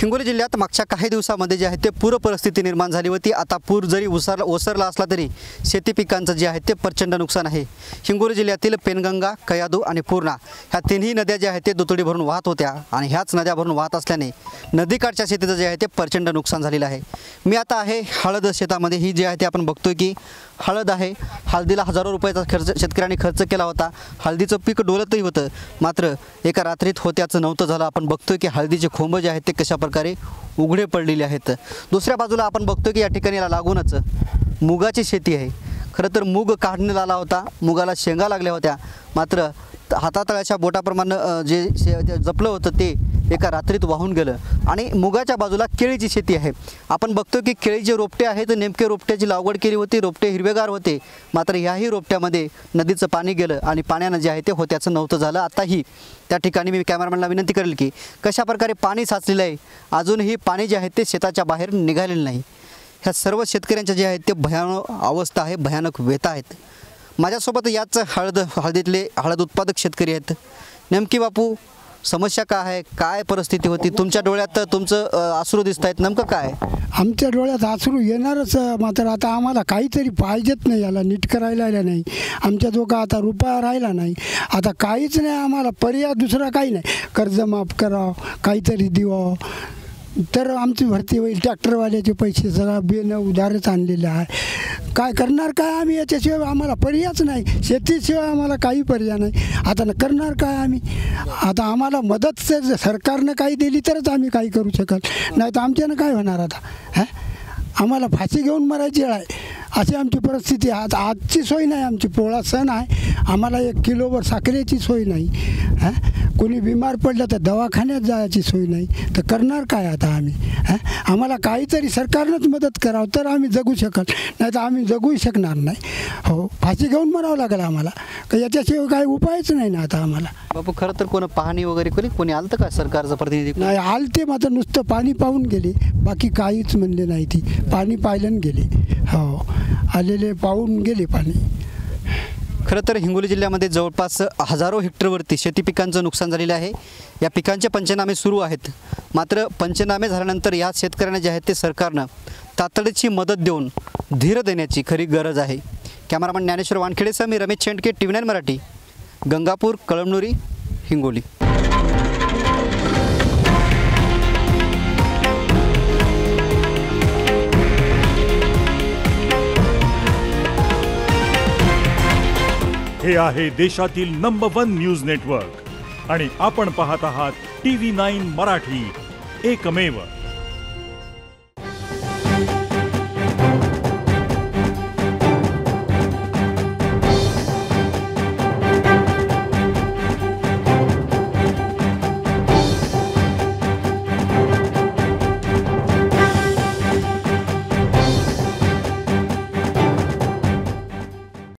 हिंगोली जिल्ह्यात मागच्या काही दिवसामध्ये जे आहे ते पूर परिस्थिती निर्माण झाली होती। आता पूर जरी ओसरला असला तरी शेती पिकांचं जे आहे ते प्रचंड नुकसान आहे। हिंगोली जिल्ह्यातील पेनगंगा, कयाधू आणि पूर्णा ह्या तिन्ही नद्या ज्या आहेत ते दुतडी भरून वाहत होत्या आणि ह्याच नद्या भरून वाहत असल्याने नदीकाठच्या शेतीचं जे आहे ते प्रचंड नुकसान झालेलं आहे। मी आता आहे हळद शेतामध्ये। ही जी आहे ते आपण बघतोय की हळद आहे। हळदीला हजारो रुपयाचा शेतकऱ्यांनी खर्च केला होता। हळदीचं पीक डोलतही होतं, मात्र एका रात्रीत होत्याचं नव्हतं झालं। आपण बघतोय की हळदीचे खोंब जे आहेत ते कशा प्रकारे उघडे पडलेले आहेत। दुसऱ्या बाजूला आपण बघतोय की या ठिकाणी लागूनच मुगाची शेती आहे। खरं तर मूग काढण्यात आला होता, मुगाला शेंगा लागल्या होत्या, मात्र हातातळ्याच्या बोटाप्रमाणे जे जपलं होतं ते एका रात्रीत वाहून गेलं। आणि मुगाच्या बाजूला केळीची शेती आहे। आपण बघतो की केळीचे रोपटे आहेत, नेमके रोपट्याची लागवड केली होती, रोपटे हिरवेगार होते, मात्र ह्याही रोपट्यामध्ये नदीचं पाणी गेलं आणि पाण्यानं जे आहे ते होत्याचं नव्हतं झालं। आताही त्या ठिकाणी मी कॅमेरामॅनला विनंती करेल की कशा प्रकारे पाणी साचलेलं आहे, अजूनही पाणी जे आहे ते शेताच्या बाहेर निघालेलं नाही। ह्या सर्व शेतकऱ्यांच्या जे आहेत ते भयानक अवस्था आहे, भयानक व्यथा आहेत। माझ्यासोबत याच हळदीतले हळद उत्पादक शेतकरी आहेत। नेमकी बापू समस्या काय आहे, काय परिस्थिती होती? तुमच्या डोळ्यात तुमचं अश्रू दिसत आहेत, नेमकं काय? आमच्या डोळ्यात अश्रू येणारच, मात्र आता आम्हाला काहीतरी पाहिजेत नाही, याला नीट करायला नाही। आमच्या डोका आता रुपया राहिला नाही, आता काहीच नाही, आम्हाला पर्याय दुसरा काही नाही। कर्ज माफ करावं, काहीतरी द्यावं तर आमची भरती होईल। ट्रॅक्टरवाल्याचे पैसे सगळा बेनं उधारच आणलेले आहे। काय करणार काय आम्ही? याच्याशिवाय आम्हाला पर्यायच नाही, शेतीशिवाय आम्हाला काही पर्याय नाही। आता करणार काय आम्ही? आता आम्हाला मदत सरकारनं काही दिली तरच आम्ही काही करू शकाल, नाही तर आमच्यानं काय होणार? आता आम्हाला फाशी घेऊन मरायची वेळ आहे, अशी आमची परिस्थिती आहे। आता आजची सोय नाही, आमची पोळा सण आहे, आम्हाला 1 किलोवर साखरेची सोय नाही। कोणी बिमार पडलं तर दवाखान्यात जायची सोय नाही, तर करणार काय आता आम्ही? आम्हाला काहीतरी सरकारनंच मदत करावं तर आम्ही जगू शकाल, नाही तर आम्ही जगूही शकणार नाही। हो, फाशी घेऊन मरावं लागेल आम्हाला, का याच्याशिवाय काही उपायच नाही ना आता आम्हाला। बापू खरं तर कोण पाहणी वगैरे कोणी आलं तर का सरकारचं प्रतिनिधी? नाही आलते, मात्र नुसतं पाणी पाहून गेले, बाकी काहीच म्हणले नाही। ती पाणी पाहिलं गेले, हो आलेले पाहून गेले पाणी। खरं तर हिंगोली जिल्ह्यामध्ये जवळपास हजारो हेक्टरवरती शेती पिकांचं नुकसान झालेलं आहे। या पिकांचे पंचनामे सुरू आहेत, मात्र पंचनामे झाल्यानंतर या शेतकऱ्यांना जे आहेत ते सरकारनं तातडीची मदत देऊन धीर देण्याची खरी गरज आहे। कॅमेरामन ज्ञानेश्वर वानखेडेसह मी रमेश शेंडके, TV9 मराठी, गंगापूर, कळमनुरी, हिंगोली। हे आहे देशातील नंबर 1 न्यूज नेटवर्क आणि आपण पाहत आहात TV9 मराठी, एकमेव।